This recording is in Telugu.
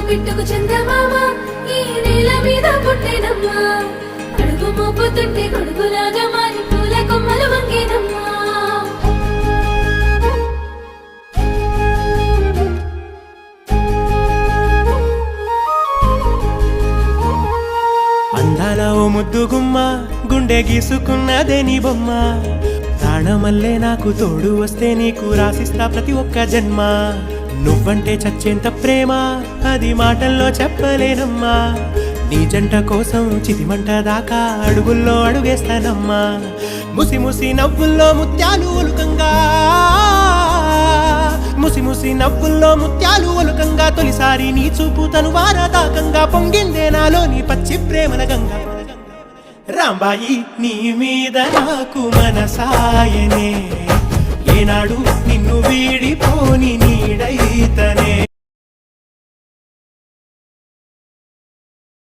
బిట్టుకు చందమామ ఈ నేల మీద పుట్టేనమ్మా అడుగు మోపుతుంటే కొడుకులాగా మారి పూల కొమ్మలు వంగేనమ్మా అందాల ఓ ముద్దు గుమ్మ గుండె గీసుకున్నదే నీ బొమ్మ ప్రాణమల్లే నాకు తోడు వస్తే నీకు రాసిస్తా ప్రతి ఒక్క జన్మ నువ్వంటే చచ్చేంత ప్రేమ అది మాటల్లో చెప్పలేనమ్మా నీ జంట కోసం చితిమంట దాకా అడుగుల్లో అడుగేస్తానమ్మా ముసి ముసి నవ్వుల్లో ముత్యాలు ఒలుకంగా ముసి ముసి నవ్వుల్లో ముత్యాలు ఒలుకంగా తొలిసారి నీ చూపు తను వారదాకంగా పొంగిందే నాలో నీ పచ్చి ప్రేమల గంగా రాంబాయి నీ మీద నాకు మనసాయనే ఏనాడు నిన్ను వీడిపోని నీడైతనే